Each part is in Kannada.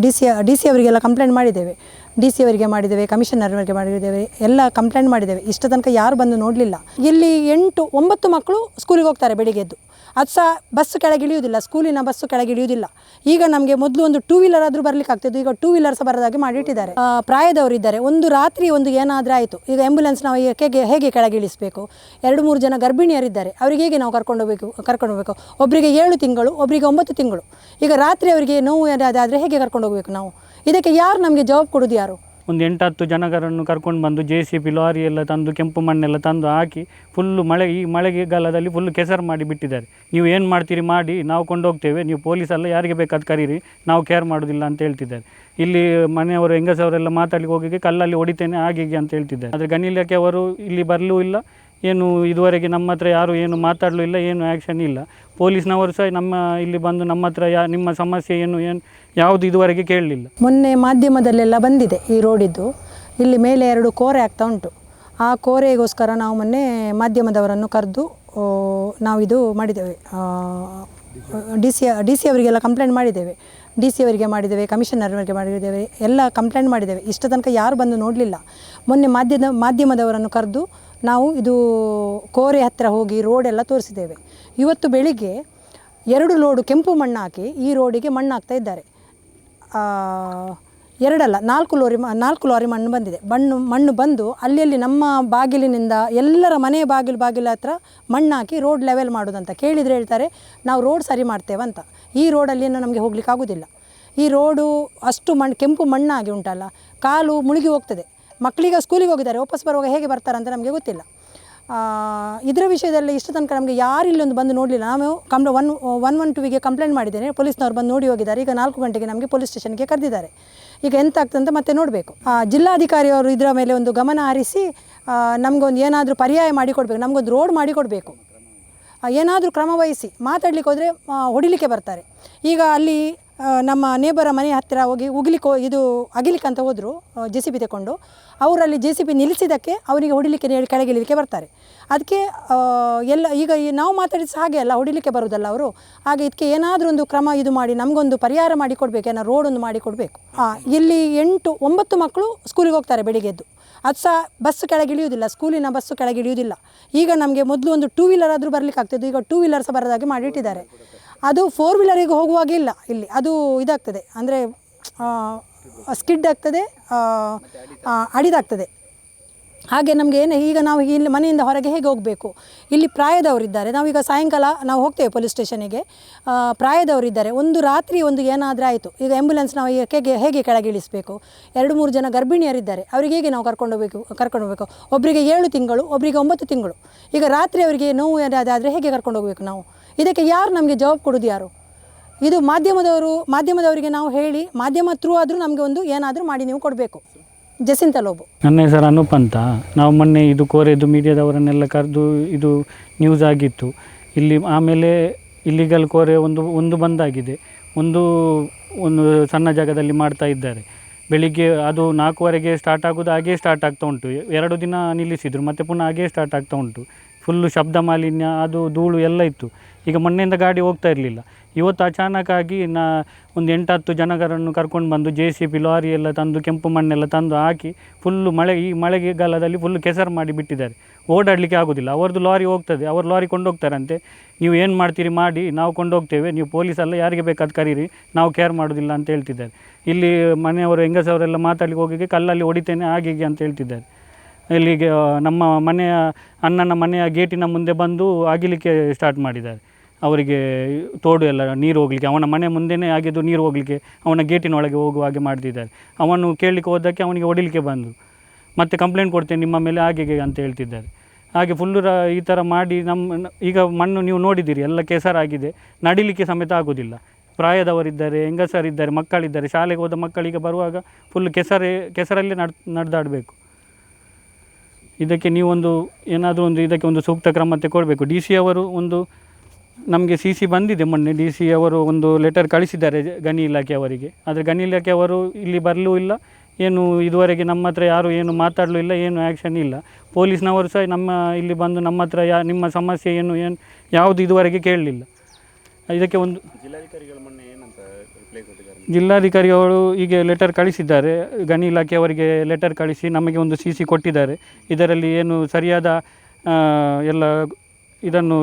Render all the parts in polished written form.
ಡಿ ಸಿ ಅವರಿಗೆಲ್ಲ ಕಂಪ್ಲೇಂಟ್ ಮಾಡಿದ್ದೇವೆ. ಡಿ ಸಿ ಅವರಿಗೆ ಮಾಡಿದ್ದೇವೆ, ಕಮಿಷನರ್ವರಿಗೆ ಮಾಡಿದ್ದೇವೆ, ಎಲ್ಲ ಕಂಪ್ಲೇಂಟ್ ಮಾಡಿದ್ದೇವೆ. ಇಷ್ಟ ತನಕ ಯಾರು ಬಂದು ನೋಡಲಿಲ್ಲ. ಇಲ್ಲಿ 8-9 ಮಕ್ಕಳು ಸ್ಕೂಲಿಗೆ ಹೋಗ್ತಾರೆ ಬೆಳಿಗ್ಗೆದ್ದು. ಅದು ಸಹ ಬಸ್ಸು ಕೆಳಗೆ ಇಳಿಯುವುದಿಲ್ಲ, ಸ್ಕೂಲಿನ ಬಸ್ಸು ಕೆಳಗೆ ಇಳಿಯುವುದಿಲ್ಲ. ಈಗ ನಮಗೆ ಮೊದಲು ಒಂದು 2 ವೀಲರ್ ಆದರೂ ಬರಲಿಕ್ಕೆ ಆಗ್ತಿದ್ದು, ಈಗ 2 ವೀಲರ್ ಸಹ ಬರೋದಾಗಿ ಮಾಡಿಟ್ಟಿದ್ದಾರೆ. ಪ್ರಾಯದವರಿದ್ದಾರೆ, ಒಂದು ರಾತ್ರಿ ಒಂದು ಏನಾದರೂ ಆಯಿತು, ಈಗ ಆ್ಯಂಬುಲೆನ್ಸ್ ನಾವು ಹೇಗೆ ಕೆಳಗೆ ಇಳಿಸಬೇಕು? 2-3 ಜನ ಗರ್ಭಿಣಿಯರಿದ್ದಾರೆ, ಅವರಿಗೆ ಹೇಗೆ ನಾವು ಕರ್ಕೊಂಡು ಹೋಗಬೇಕು? ಒಬ್ಬರಿಗೆ 7 ತಿಂಗಳು, ಒಬ್ಬರಿಗೆ 9 ತಿಂಗಳು. ಈಗ ರಾತ್ರಿ ಅವರಿಗೆ ನೋವು ಏನಾದರೆ ಹೇಗೆ ಕರ್ಕೊಂಡು ಹೋಗಬೇಕು ನಾವು? ಇದಕ್ಕೆ ಯಾರು ನಮಗೆ ಜವಾಬು ಕೊಡೋದು ಯಾರು? ಒಂದು 8-10 ಜನಗರನ್ನು ಕರ್ಕೊಂಡು ಬಂದು JCB ಲಾರಿ ಎಲ್ಲ ತಂದು ಕೆಂಪು ಮಣ್ಣೆಲ್ಲ ತಂದು ಹಾಕಿ ಫುಲ್ಲು ಈ ಮಳೆಗಾಲದಲ್ಲಿ ಫುಲ್ಲು ಕೆಸರು ಮಾಡಿ ಬಿಟ್ಟಿದ್ದಾರೆ. ನೀವು ಏನು ಮಾಡ್ತೀರಿ ಮಾಡಿ, ನಾವು ಕೊಂಡೋಗ್ತೇವೆ, ನೀವು ಪೊಲೀಸಲ್ಲ ಯಾರಿಗೆ ಬೇಕಾದ ಕರೀರಿ, ನಾವು ಕೇರ್ ಮಾಡೋದಿಲ್ಲ ಅಂತ ಹೇಳ್ತಿದ್ದಾರೆ. ಇಲ್ಲಿ ಮನೆಯವರು ಹೆಂಗಸವರೆಲ್ಲ ಮಾತಾಡಲಿಕ್ಕೆ ಹೋಗಿ ಕಲ್ಲಲ್ಲಿ ಹೊಡಿತೇನೆ ಹಾಗೆ ಅಂತ ಹೇಳ್ತಿದ್ದಾರೆ. ಆದರೆ ಗಣಿ ಇಲಾಖೆ ಅವರು ಇಲ್ಲಿ ಬರಲೂ ಇಲ್ಲ, ಏನು ಇದುವರೆಗೆ ನಮ್ಮ ಹತ್ರ ಯಾರು ಏನು ಮಾತಾಡಲೂ ಇಲ್ಲ, ಏನು ಆ್ಯಕ್ಷನ್ ಇಲ್ಲ. ಪೊಲೀಸ್ನವರು ಸಹ ನಮ್ಮ ಇಲ್ಲಿ ಬಂದು ನಮ್ಮ ಹತ್ರ ನಿಮ್ಮ ಸಮಸ್ಯೆ ಏನು ಯಾವುದು ಇದುವರೆಗೆ ಕೇಳಲಿಲ್ಲ. ಮೊನ್ನೆ ಮಾಧ್ಯಮದಲ್ಲೆಲ್ಲ ಬಂದಿದೆ ಈ ರೋಡಿದ್ದು. ಇಲ್ಲಿ ಮೇಲೆ 2 ಕೋರೆ ಆಗ್ತಾ ಉಂಟು. ಆ ಕೋರೆಗೋಸ್ಕರ ನಾವು ಮೊನ್ನೆ ಮಾಧ್ಯಮದವರನ್ನು ಕರೆದು ನಾವು ಇದು ಮಾಡಿದ್ದೇವೆ. ಡಿ ಸಿ ಅವರಿಗೆಲ್ಲ ಕಂಪ್ಲೇಂಟ್ ಮಾಡಿದ್ದೇವೆ. ಡಿ ಸಿ ಅವರಿಗೆ ಮಾಡಿದ್ದೇವೆ, ಕಮಿಷನರ್ವರಿಗೆ ಮಾಡಿದ್ದೇವೆ, ಎಲ್ಲ ಕಂಪ್ಲೇಂಟ್ ಮಾಡಿದ್ದೇವೆ. ಇಷ್ಟ ತನಕ ಯಾರು ಬಂದು ನೋಡಲಿಲ್ಲ. ಮೊನ್ನೆ ಮಾಧ್ಯಮದವರನ್ನು ಕರೆದು ನಾವು ಇದು ಕೋರೆ ಹತ್ತಿರ ಹೋಗಿ ರೋಡೆಲ್ಲ ತೋರಿಸಿದ್ದೇವೆ. ಇವತ್ತು ಬೆಳಿಗ್ಗೆ 2 ಲೋಡು ಕೆಂಪು ಮಣ್ಣು ಹಾಕಿ ಈ ರೋಡಿಗೆ ಮಣ್ಣು ಹಾಕ್ತಾ ಇದ್ದಾರೆ. 2 ಅಲ್ಲ 4 ಲಾರಿ ಮಣ್ಣು ಬಂದಿದೆ. ಮಣ್ಣು ಬಂದು ಅಲ್ಲಿ ನಮ್ಮ ಬಾಗಿಲಿನಿಂದ ಎಲ್ಲರ ಮನೆ ಬಾಗಿಲು ಹತ್ರ ಮಣ್ಣು ಹಾಕಿ ರೋಡ್ ಲೆವೆಲ್ ಮಾಡೋದಂತ ಕೇಳಿದರೆ ಹೇಳ್ತಾರೆ ನಾವು ರೋಡ್ ಸರಿ ಮಾಡ್ತೇವಂತ. ಈ ರೋಡಲ್ಲಿ ಏನು ನಮಗೆ ಹೋಗ್ಲಿಕ್ಕೆ ಆಗೋದಿಲ್ಲ. ಈ ರೋಡು ಅಷ್ಟು ಕೆಂಪು ಮಣ್ಣಾಗಿ ಉಂಟಲ್ಲ, ಕಾಲು ಮುಳುಗಿ ಹೋಗ್ತದೆ. ಮಕ್ಕಳಿಗೆ ಸ್ಕೂಲಿಗೆ ಹೋಗಿದ್ದಾರೆ, ವಾಪಸ್ ಬರುವಾಗ ಹೇಗೆ ಬರ್ತಾರಂತ ನಮಗೆ ಗೊತ್ತಿಲ್ಲ. ಇದರ ವಿಷಯದಲ್ಲಿ ಇಷ್ಟು ತನಕ ನಮಗೆ ಯಾರು ಇಲ್ಲೊಂದು ಬಂದು ನೋಡಲಿಲ್ಲ. ನಾವು 112ಗೆ ಕಂಪ್ಲೇಂಟ್ ಮಾಡಿದ್ದೇನೆ, ಪೊಲೀಸ್ನವ್ರು ಬಂದು ನೋಡಿ ಹೋಗಿದ್ದಾರೆ. ಈಗ 4 ಗಂಟೆಗೆ ನಮಗೆ ಪೊಲೀಸ್ ಸ್ಟೇಷನ್ಗೆ ಕರೆದಿದ್ದಾರೆ. ಈಗ ಎಂತ ಆಗ್ತದಂತ ಮತ್ತೆ ನೋಡಬೇಕು. ಜಿಲ್ಲಾಧಿಕಾರಿಯವರು ಇದರ ಮೇಲೆ ಒಂದು ಗಮನ ಹರಿಸಿ ನಮಗೊಂದು ಏನಾದರೂ ಪರ್ಯಾಯ ಮಾಡಿಕೊಡ್ಬೇಕು, ನಮಗೊಂದು ರೋಡ್ ಮಾಡಿಕೊಡ್ಬೇಕು. ಏನಾದರೂ ಕ್ರಮ ವಹಿಸಿ. ಮಾತಾಡಲಿಕ್ಕೆ ಹೋದರೆ ಹೊಡಿಲಿಕ್ಕೆ ಬರ್ತಾರೆ. ಈಗ ಅಲ್ಲಿ ನಮ್ಮ ನೇಬರ ಮನೆ ಹತ್ತಿರ ಹೋಗಿ ಅಗಿಲಿಕ್ಕೆ ಅಂತ ಹೋದರು JCB ತಗೊಂಡು. ಅವರಲ್ಲಿ JCB ನಿಲ್ಲಿಸಿದ್ದಕ್ಕೆ ಅವರಿಗೆ ಹೊಡಿಲಿಕ್ಕೆ ಕೆಳಗಿಳಿಲಿಕ್ಕೆ ಬರ್ತಾರೆ. ಅದಕ್ಕೆ ಎಲ್ಲ ಈಗ ನಾವು ಮಾತಾಡಿದ ಹಾಗೆ ಅಲ್ಲ, ಹೊಡಿಲಿಕ್ಕೆ ಬರೋದಲ್ಲ ಅವರು. ಹಾಗೆ ಇದಕ್ಕೆ ಏನಾದರೂ ಒಂದು ಕ್ರಮ ಇದು ಮಾಡಿ ನಮಗೊಂದು ಪರಿಹಾರ ಮಾಡಿಕೊಡ್ಬೇಕು, ಏನೋ ರೋಡ್ ಒಂದು ಮಾಡಿಕೊಡ್ಬೇಕು. ಇಲ್ಲಿ 8-9 ಮಕ್ಕಳು ಸ್ಕೂಲಿಗೆ ಹೋಗ್ತಾರೆ ಬೆಳಿಗ್ಗೆದ್ದು. ಅದು ಸಹ ಬಸ್ಸು ಕೆಳಗೆ ಇಳಿಯುವುದಿಲ್ಲ, ಸ್ಕೂಲಿನ ಬಸ್ಸು ಕೆಳಗೆ ಇಳಿಯುವುದಿಲ್ಲ. ಈಗ ನಮಗೆ ಮೊದಲು ಒಂದು 2 ವೀಲರ್ ಆದರೂ ಬರಲಿಕ್ಕೆ ಆಗ್ತಿದ್ದು, ಈಗ 2 ವೀಲರ್ ಸಹ ಬರೋದಾಗಿ ಮಾಡಿಟ್ಟಿದ್ದಾರೆ. ಅದು 4 ವೀಲರಿಗೆ ಹೋಗುವಾಗೆ ಇಲ್ಲ ಇಲ್ಲಿ. ಅದು ಇದಾಗ್ತದೆ, ಅಂದರೆ ಸ್ಕಿಡ್ ಆಗ್ತದೆ, ಅಡಿದಾಗ್ತದೆ. ಹಾಗೆ ನಮಗೆ ಈಗ ನಾವು ಇಲ್ಲಿ ಮನೆಯಿಂದ ಹೊರಗೆ ಹೇಗೆ ಹೋಗಬೇಕು? ಇಲ್ಲಿ ಪ್ರಾಯದವರಿದ್ದಾರೆ. ನಾವೀಗ ಸಾಯಂಕಾಲ ನಾವು ಹೋಗ್ತೇವೆ ಪೊಲೀಸ್ ಸ್ಟೇಷನಿಗೆ. ಪ್ರಾಯದವರಿದ್ದಾರೆ, ಒಂದು ರಾತ್ರಿ ಒಂದು ಏನಾದರೂ ಆಯಿತು, ಈಗ ಆ್ಯಂಬುಲೆನ್ಸ್ ನಾವು ಹೇಗೆ ಕೆಳಗೆ ಇಳಿಸಬೇಕು? 2-3 ಜನ ಗರ್ಭಿಣಿಯರಿದ್ದಾರೆ, ಅವರಿಗೆ ಹೇಗೆ ನಾವು ಕರ್ಕೊಂಡು ಹೋಗಬೇಕು? ಒಬ್ಬರಿಗೆ 7 ತಿಂಗಳು, ಒಬ್ಬರಿಗೆ 9 ತಿಂಗಳು. ಈಗ ರಾತ್ರಿ ಅವರಿಗೆ ನೋವು ಏನಾದರೆ ಹೇಗೆ ಕರ್ಕೊಂಡು ಹೋಗಬೇಕು ನಾವು? ಇದಕ್ಕೆ ಯಾರು ನಮಗೆ ಜವಾಬು ಕೊಡೋದು ಯಾರು? ಇದು ಮಾಧ್ಯಮದವರಿಗೆ ನಾವು ಹೇಳಿ, ಮಾಧ್ಯಮ ಥ್ರೂ ಆದರೂ ನಮಗೆ ಒಂದು ಏನಾದರೂ ಮಾಡಿ ನೀವು ಕೊಡಬೇಕು. Jacintha lube. ನನ್ನ ಹೆಸರು ಅನೂಪ್ ಅಂತ. ನಾವು ಮೊನ್ನೆ ಇದು ಕೋರೆದು ಮೀಡಿಯಾದವರನ್ನೆಲ್ಲ ಕರೆದು ಇದು ನ್ಯೂಸ್ ಆಗಿತ್ತು ಇಲ್ಲಿ. ಆಮೇಲೆ ಇಲ್ಲಿಗಲ್ ಕೋರೆ ಒಂದು ಬಂದಾಗಿದೆ, ಒಂದು ಸಣ್ಣ ಜಾಗದಲ್ಲಿ ಮಾಡ್ತಾ ಇದ್ದಾರೆ. ಬೆಳಿಗ್ಗೆ ಅದು 4ವರೆಗೆ ಸ್ಟಾರ್ಟ್ ಆಗೋದು, ಹಾಗೇ ಸ್ಟಾರ್ಟ್ ಆಗ್ತಾ ಉಂಟು. 2 ದಿನ ನಿಲ್ಲಿಸಿದರು, ಮತ್ತು ಪುನಃ ಹಾಗೇ ಸ್ಟಾರ್ಟ್ ಆಗ್ತಾ ಉಂಟು. ಫುಲ್ಲು ಶಬ್ದ ಮಾಲಿನ್ಯ, ಅದು ಧೂಳು ಎಲ್ಲ ಇತ್ತು. ಈಗ ಮೊನ್ನೆಯಿಂದ ಗಾಡಿ ಹೋಗ್ತಾ ಇರಲಿಲ್ಲ. ಇವತ್ತು ಅಚಾನಕ್ಕಾಗಿ ಒಂದು 8-10 ಜನಗರನ್ನು ಕರ್ಕೊಂಡು ಬಂದು JCB ಲಾರಿ ಎಲ್ಲ ತಂದು ಕೆಂಪು ಮಣ್ಣೆಲ್ಲ ತಂದು ಹಾಕಿ ಫುಲ್ಲು ಈ ಮಳೆಗಾಲದಲ್ಲಿ ಫುಲ್ಲು ಕೆಸರು ಮಾಡಿ ಬಿಟ್ಟಿದ್ದಾರೆ. ಓಡಾಡಲಿಕ್ಕೆ ಆಗೋದಿಲ್ಲ. ಅವ್ರದ್ದು ಲಾರಿ ಹೋಗ್ತದೆ, ಅವ್ರು ಲಾರಿ ಕೊಂಡೋಗ್ತಾರಂತೆ. ನೀವು ಏನು ಮಾಡ್ತೀರಿ ಮಾಡಿ, ನಾವು ಕೊಂಡೋಗ್ತೇವೆ, ನೀವು ಪೊಲೀಸಲ್ಲ ಯಾರಿಗೆ ಬೇಕಾದ ಕರೀರಿ, ನಾವು ಕೇರ್ ಮಾಡೋದಿಲ್ಲ ಅಂತ ಹೇಳ್ತಿದ್ದಾರೆ. ಇಲ್ಲಿ ಮನೆಯವರು ಹೆಂಗಸವರೆಲ್ಲ ಮಾತಾಡಲಿಕ್ಕೆ ಹೋಗಿ ಕಲ್ಲಲ್ಲಿ ಹೊಡಿತೇನೆ ಹಾಗೆ ಅಂತ ಹೇಳ್ತಿದ್ದಾರೆ. ಇಲ್ಲಿಗೆ ನಮ್ಮ ಅಣ್ಣನ ಮನೆಯ ಗೇಟಿನ ಮುಂದೆ ಬಂದು ಅಗಿಲಿಕ್ಕೆ ಸ್ಟಾರ್ಟ್ ಮಾಡಿದ್ದಾರೆ. ಅವರಿಗೆ ತೋಡು ಎಲ್ಲ ನೀರು ಹೋಗಲಿಕ್ಕೆ, ಅವನ ಮನೆ ಮುಂದೆನೇ ಆಗಿದ್ದು ನೀರು ಹೋಗಲಿಕ್ಕೆ ಅವನ ಗೇಟಿನೊಳಗೆ ಹೋಗುವ ಹಾಗೆ ಮಾಡ್ತಿದ್ದಾರೆ. ಅವನು ಕೇಳಲಿಕ್ಕೆ ಹೋದಕ್ಕೆ ಅವನಿಗೆ ಹೊಡಿಲಿಕ್ಕೆ ಬಂದು ಮತ್ತೆ ಕಂಪ್ಲೇಂಟ್ ಕೊಡ್ತೇನೆ ನಿಮ್ಮ ಮೇಲೆ ಹಾಗೆ ಅಂತ ಹೇಳ್ತಿದ್ದಾರೆ. ಹಾಗೆ ಫುಲ್ಲು ಈ ಥರ ಮಾಡಿ ಈಗ ಮಣ್ಣು ನೀವು ನೋಡಿದ್ದೀರಿ, ಎಲ್ಲ ಕೆಸರಾಗಿದೆ, ನಡಿಲಿಕ್ಕೆ ಸಮೇತ ಆಗೋದಿಲ್ಲ. ಪ್ರಾಯದವರಿದ್ದಾರೆ, ಹೆಂಗಸರಿದ್ದಾರೆ, ಮಕ್ಕಳಿದ್ದಾರೆ. ಶಾಲೆಗೆ ಹೋದ ಮಕ್ಕಳಿಗೆ ಬರುವಾಗ ಫುಲ್ ಕೆಸರಲ್ಲೇ ನಡೆದಾಡಬೇಕು. ಇದಕ್ಕೆ ನೀವೊಂದು ಏನಾದರೂ ಇದಕ್ಕೆ ಒಂದು ಸೂಕ್ತ ಕ್ರಮ ತಗೊಳ್ಬೇಕು. DC ಅವರು ನಮಗೆ CC ಬಂದಿದೆ ಮೊನ್ನೆ. DC ಅವರು ಒಂದು ಲೆಟರ್ ಕಳಿಸಿದ್ದಾರೆ ಗಣಿ ಇಲಾಖೆಯವರಿಗೆ. ಆದರೆ ಗಣಿ ಇಲಾಖೆಯವರು ಇಲ್ಲಿ ಬರಲೂ ಇಲ್ಲ, ಏನು ಇದುವರೆಗೆ ನಮ್ಮ ಹತ್ರ ಯಾರು ಏನು ಮಾತಾಡಲೂ ಇಲ್ಲ, ಏನು ಆ್ಯಕ್ಷನ್ ಇಲ್ಲ. ಪೊಲೀಸ್ನವರು ಸಹ ಇಲ್ಲಿ ಬಂದು ನಮ್ಮ ಹತ್ರ ನಿಮ್ಮ ಸಮಸ್ಯೆ ಏನು ಯಾವುದು ಇದುವರೆಗೆ ಕೇಳಲಿಲ್ಲ. ಇದಕ್ಕೆ ಒಂದು ಜಿಲ್ಲಾಧಿಕಾರಿಗಳು ಮೊನ್ನೆ ಏನಂತ ರಿಪ್ಲೈ ಕೊಟ್ಟಿದ್ದಾರೆ? ಜಿಲ್ಲಾಧಿಕಾರಿ ಅವರು ಈಗ ಲೆಟರ್ ಕಳಿಸಿದ್ದಾರೆ, ಗಣಿ ಇಲಾಖೆಯವರಿಗೆ ಲೆಟರ್ ಕಳಿಸಿ ನಮಗೆ ಒಂದು CC ಕೊಟ್ಟಿದ್ದಾರೆ. ಇದರಲ್ಲಿ ಏನು ಸರಿಯಾದ ಎಲ್ಲ ಇದನ್ನು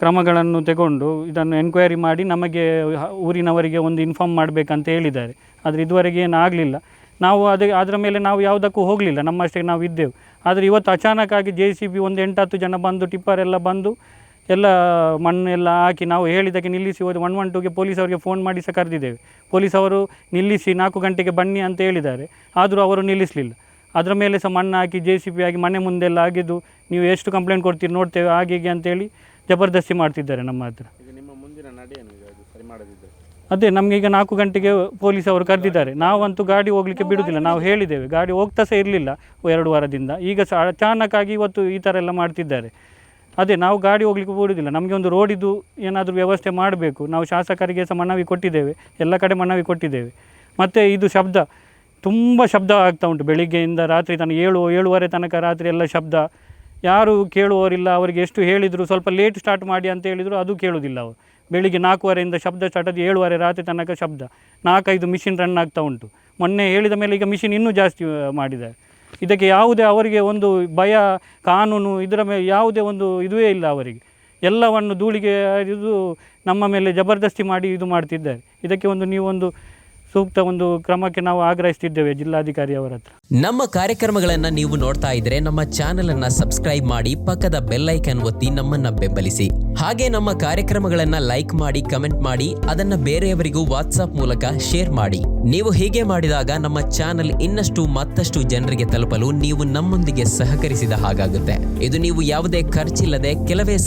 ಕ್ರಮಗಳನ್ನು ತಗೊಂಡು ಇದನ್ನು ಎನ್ಕ್ವೈರಿ ಮಾಡಿ ನಮಗೆ ಊರಿನವರಿಗೆ ಒಂದು ಇನ್ಫಾರ್ಮ್ ಮಾಡಬೇಕಂತ ಹೇಳಿದ್ದಾರೆ. ಆದರೆ ಇದುವರೆಗೆ ಏನು ಆಗಲಿಲ್ಲ. ನಾವು ಅದರ ಮೇಲೆ ನಾವು ಯಾವುದಕ್ಕೂ ಹೋಗಲಿಲ್ಲ, ನಮ್ಮಷ್ಟೇ ನಾವು ಇದ್ದೆವು. ಆದರೆ ಇವತ್ತು ಅಚಾನಕ್ಕಾಗಿ JCB ಒಂದು 8-10 ಜನ ಬಂದು ಟಿಪ್ಪರ್ ಎಲ್ಲ ಬಂದು ಎಲ್ಲ ಮಣ್ಣೆಲ್ಲ ಹಾಕಿ ನಾವು ಹೇಳಿದ್ದಕ್ಕೆ ನಿಲ್ಲಿಸಿ ಹೋದ 112ಗೆ ಪೊಲೀಸವರಿಗೆ ಫೋನ್ ಮಾಡಿ ಸಹ ಕರೆದಿದ್ದೇವೆ. ಪೊಲೀಸವರು ನಿಲ್ಲಿಸಿ 4 ಗಂಟೆಗೆ ಬನ್ನಿ ಅಂತ ಹೇಳಿದ್ದಾರೆ, ಆದರೂ ಅವರು ನಿಲ್ಲಿಸಲಿಲ್ಲ. ಅದರ ಮೇಲೆ ಸಹ ಮಣ್ಣು ಹಾಕಿ JCB ಆಗಿ ಮನೆ ಮುಂದೆಲ್ಲ ಆಗಿದ್ದು, ನೀವು ಎಷ್ಟು ಕಂಪ್ಲೇಂಟ್ ಕೊಡ್ತೀರಿ ನೋಡ್ತೇವೆ ಹಾಗೆ ಹೀಗೆ ಅಂತೇಳಿ ಜಬರ್ದಸ್ತಿ ಮಾಡ್ತಿದ್ದಾರೆ ನಮ್ಮ ಹತ್ರ. ಅದೇ ನಮಗೆ ಈಗ 4 ಗಂಟೆಗೆ ಪೊಲೀಸ್ ಅವರು ಕರೆದಿದ್ದಾರೆ. ನಾವಂತೂ ಗಾಡಿ ಹೋಗಲಿಕ್ಕೆ ಬಿಡುವುದಿಲ್ಲ, ನಾವು ಹೇಳಿದ್ದೇವೆ, ಗಾಡಿ ಹೋಗ್ತಾ ಸಹ ಇರಲಿಲ್ಲ 2 ವಾರದಿಂದ. ಈಗ ಸಹ ಅಚಾನಕ್ಕಾಗಿ ಇವತ್ತು ಈ ಥರ ಎಲ್ಲ ಮಾಡ್ತಿದ್ದಾರೆ. ಅದೇ ನಾವು ಗಾಡಿ ಹೋಗ್ಲಿಕ್ಕೆ ಬಿಡುವುದಿಲ್ಲ, ನಮಗೆ ಒಂದು ರೋಡಿದು ಏನಾದರೂ ವ್ಯವಸ್ಥೆ ಮಾಡಬೇಕು. ನಾವು ಶಾಸಕರಿಗೆ ಸಹ ಮನವಿ ಕೊಟ್ಟಿದ್ದೇವೆ, ಎಲ್ಲ ಕಡೆ ಮನವಿ ಕೊಟ್ಟಿದ್ದೇವೆ. ಮತ್ತು ಇದು ಶಬ್ದ ತುಂಬ ಶಬ್ದ ಆಗ್ತಾ ಉಂಟು, ಬೆಳಿಗ್ಗೆಯಿಂದ ರಾತ್ರಿ ತನಕ 7-7:30 ತನಕ ರಾತ್ರಿ ಎಲ್ಲ ಶಬ್ದ. ಯಾರು ಕೇಳುವವರಿಲ್ಲ, ಅವರಿಗೆ ಎಷ್ಟು ಹೇಳಿದರು ಸ್ವಲ್ಪ ಲೇಟ್ ಸ್ಟಾರ್ಟ್ ಮಾಡಿ ಅಂತ ಹೇಳಿದರು, ಅದು ಕೇಳುವುದಿಲ್ಲ ಅವರು. ಬೆಳಿಗ್ಗೆ 4:15 ಶಬ್ದ ಸ್ಟಾರ್ಟ್ ಆಗಿ 7:30 ರಾತ್ರಿ ತನಕ ಶಬ್ದ. 4-5 ಮಿಷಿನ್ ರನ್ ಆಗ್ತಾ ಉಂಟು. ಮೊನ್ನೆ ಹೇಳಿದ ಮೇಲೆ ಈಗ ಮಿಷಿನ್ ಇನ್ನೂ ಜಾಸ್ತಿ ಮಾಡಿದ್ದಾರೆ. ಇದಕ್ಕೆ ಯಾವುದೇ ಅವರಿಗೆ ಒಂದು ಭಯ, ಕಾನೂನು ಇದರ ಮೇಲೆ ಯಾವುದೇ ಒಂದು ಇದುವೇ ಇಲ್ಲ ಅವರಿಗೆ. ಎಲ್ಲವನ್ನು ಧೂಳಿಗೆ ಇದು ನಮ್ಮ ಮೇಲೆ ಜಬರ್ದಸ್ತಿ ಮಾಡಿ ಇದು ಮಾಡ್ತಿದ್ದಾರೆ. ಇದಕ್ಕೆ ಒಂದು ನೀವೊಂದು ಸೂಕ್ತ ಒಂದು ಕ್ರಮಕ್ಕೆ ನಾವು ಆಗ್ರಹಿಸ್ತಿದ್ದೇವೆ ಜಿಲ್ಲಾಧಿಕಾರಿ ಅವರ ಹತ್ರ. ನಮ್ಮ ಕಾರ್ಯಕ್ರಮಗಳನ್ನು ನೀವು ನೋಡ್ತಾ ಇದ್ರೆ ನಮ್ಮ ಚಾನೆಲ್ ಅನ್ನ ಸಬ್ಸ್ಕ್ರೈಬ್ ಮಾಡಿ, ಪಕ್ಕದ ಬೆಲ್ ಐಕನ್ ಒತ್ತಿ ನಮ್ಮನ್ನ ಬೆಂಬಲಿಸಿ. ಹಾಗೆ ನಮ್ಮ ಕಾರ್ಯಕ್ರಮಗಳನ್ನ ಲೈಕ್ ಮಾಡಿ, ಕಮೆಂಟ್ ಮಾಡಿ, ಅದನ್ನ ಬೇರೆಯವರಿಗೂ ವಾಟ್ಸ್ಆಪ್ ಮೂಲಕ ಶೇರ್ ಮಾಡಿ. ನೀವು ಹೀಗೆ ಮಾಡಿದಾಗ ನಮ್ಮ ಚಾನೆಲ್ ಇನ್ನಷ್ಟು ಮತ್ತಷ್ಟು ಜನರಿಗೆ ತಲುಪಲು ನೀವು ನಮ್ಮೊಂದಿಗೆ ಸಹಕರಿಸಿದ ಹಾಗಾಗುತ್ತೆ. ಇದು ನೀವು ಯಾವುದೇ ಖರ್ಚಿಲ್ಲದೆ ಕೆಲವೇ